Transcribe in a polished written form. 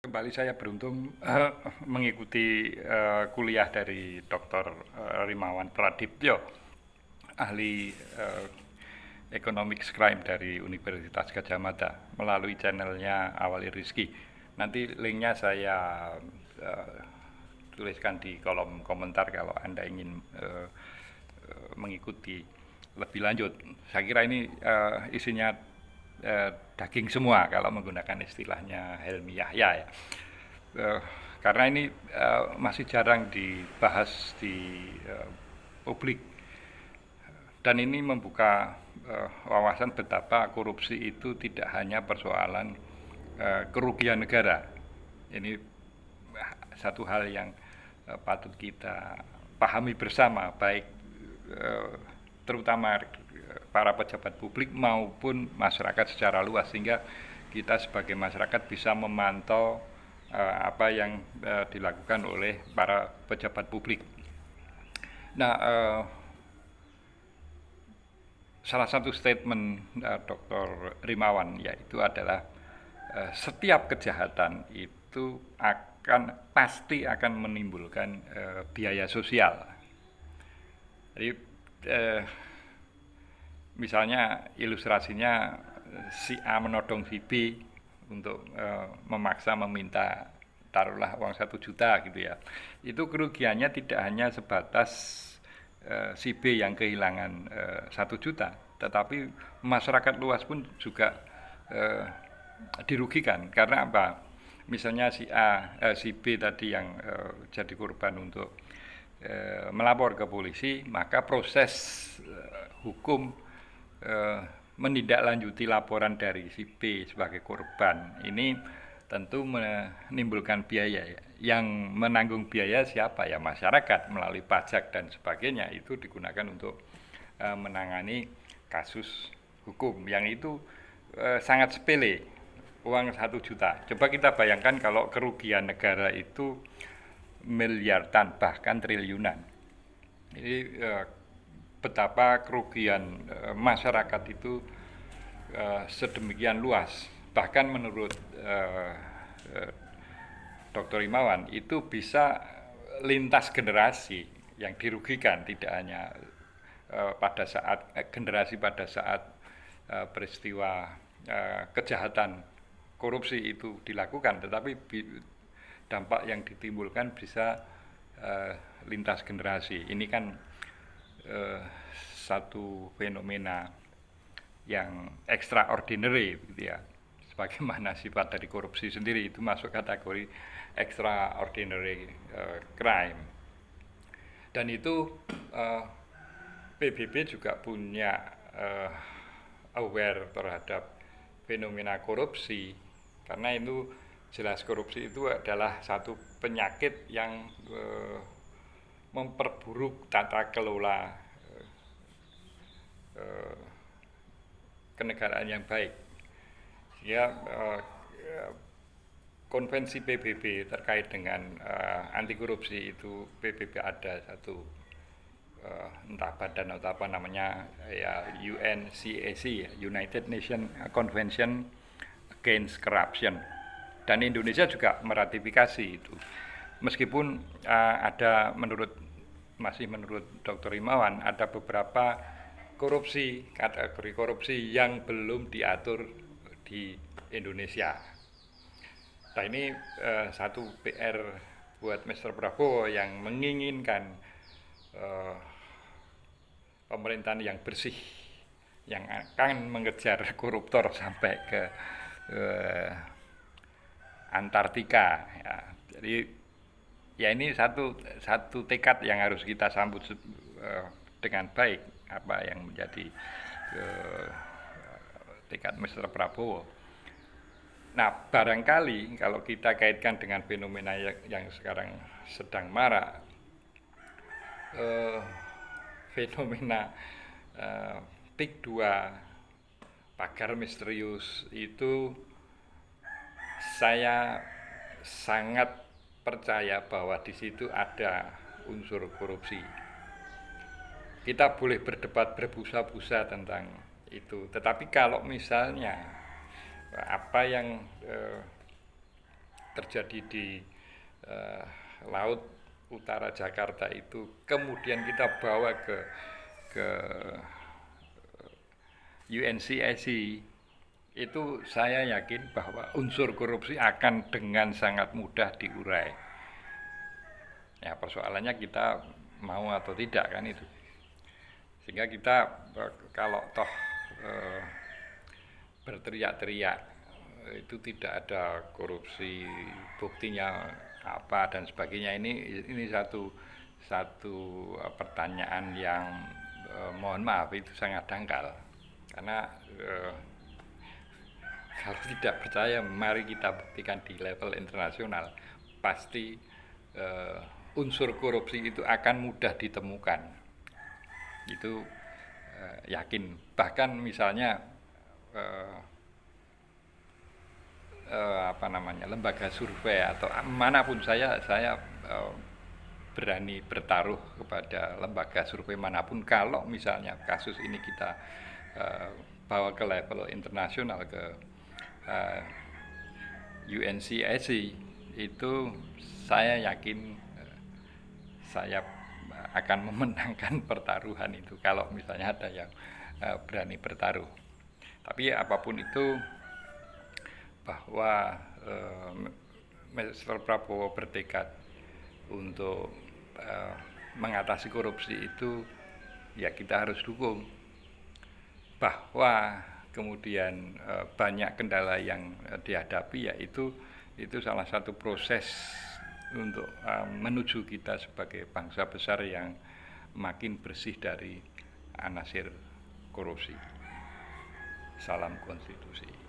Kembali saya beruntung mengikuti kuliah dari Dr. Rimawan Pradiptyo, ahli Economics Crime dari Universitas Gadjah Mada melalui channelnya Awali Rizki. Nanti linknya saya eh, tuliskan di kolom komentar kalau Anda ingin mengikuti lebih lanjut. Saya kira ini isinya daging semua kalau menggunakan istilahnya Helmi Yahya ya. Eh, karena ini masih jarang dibahas di publik dan ini membuka wawasan betapa korupsi itu tidak hanya persoalan kerugian negara. Ini satu hal yang patut kita pahami bersama, baik terutama para pejabat publik maupun masyarakat secara luas, sehingga kita sebagai masyarakat bisa memantau apa yang dilakukan oleh para pejabat publik. Nah, salah satu statement Dr. Rimawan yaitu adalah setiap kejahatan itu pasti akan menimbulkan biaya sosial. Jadi misalnya ilustrasinya si A menodong si B untuk memaksa meminta taruhlah uang 1 juta gitu ya. Itu kerugiannya tidak hanya sebatas si B yang kehilangan 1 juta, tetapi masyarakat luas pun juga dirugikan. Karena apa? Misalnya si B tadi yang jadi korban untuk melapor ke polisi, maka proses hukum menindaklanjuti laporan dari si B sebagai korban ini tentu menimbulkan biaya ya. Yang menanggung biaya siapa ya? Masyarakat melalui pajak dan sebagainya, itu digunakan untuk menangani kasus hukum yang itu sangat sepele, uang 1 juta. Coba kita bayangkan kalau kerugian negara itu miliaran bahkan triliunan. Jadi betapa kerugian masyarakat itu sedemikian luas. Bahkan menurut Dr. Rimawan itu bisa lintas generasi yang dirugikan, tidak hanya pada saat generasi pada saat peristiwa kejahatan korupsi itu dilakukan, tetapi dampak yang ditimbulkan bisa lintas generasi. Ini kan satu fenomena yang extraordinary gitu ya. Sebagaimana sifat dari korupsi sendiri itu masuk kategori extraordinary crime. Dan itu PBB juga punya aware terhadap fenomena korupsi, karena itu jelas korupsi itu adalah satu penyakit yang memperburuk tata kelola kenegaraan yang baik. Ya, konvensi PBB terkait dengan anti korupsi itu PBB ada satu entah badan atau apa namanya ya, UNCAC ya, United Nations Convention Against Corruption, dan Indonesia juga meratifikasi itu. Meskipun masih menurut Dr. Rimawan ada beberapa kategori korupsi yang belum diatur di Indonesia. Nah, ini satu PR buat Mr. Prabowo yang menginginkan pemerintahan yang bersih, yang akan mengejar koruptor sampai ke Antartika ya. Jadi ya ini satu tekad yang harus kita sambut dengan baik, apa yang menjadi tekad Mr. Prabowo. Nah, barangkali kalau kita kaitkan dengan fenomena yang sekarang sedang marak, fenomena PIK 2 pagar misterius itu, saya sangat percaya bahwa di situ ada unsur korupsi. Kita boleh berdebat berbusa-busa tentang itu, tetapi kalau misalnya apa yang terjadi di eh, laut utara Jakarta itu kemudian kita bawa ke UNCIC, itu saya yakin bahwa unsur korupsi akan dengan sangat mudah diurai. Ya persoalannya kita mau atau tidak kan itu. Sehingga kita kalau toh berteriak-teriak itu tidak ada korupsi, buktinya apa dan sebagainya, ini satu pertanyaan yang mohon maaf itu sangat dangkal. Karena kalau tidak percaya mari kita buktikan di level internasional, pasti unsur korupsi itu akan mudah ditemukan. Itu yakin. Bahkan misalnya apa namanya, lembaga survei atau manapun, saya berani bertaruh kepada lembaga survei manapun, kalau misalnya kasus ini kita bawa ke level internasional, ke UNCIC, itu saya yakin saya akan memenangkan pertaruhan itu kalau misalnya ada yang berani bertaruh. Tapi apapun itu, bahwa Mr. Prabowo bertekad untuk mengatasi korupsi itu, ya kita harus dukung. Bahwa kemudian banyak kendala yang dihadapi, ya itu salah satu proses untuk menuju kita sebagai bangsa besar yang makin bersih dari anasir korupsi. Salam konstitusi.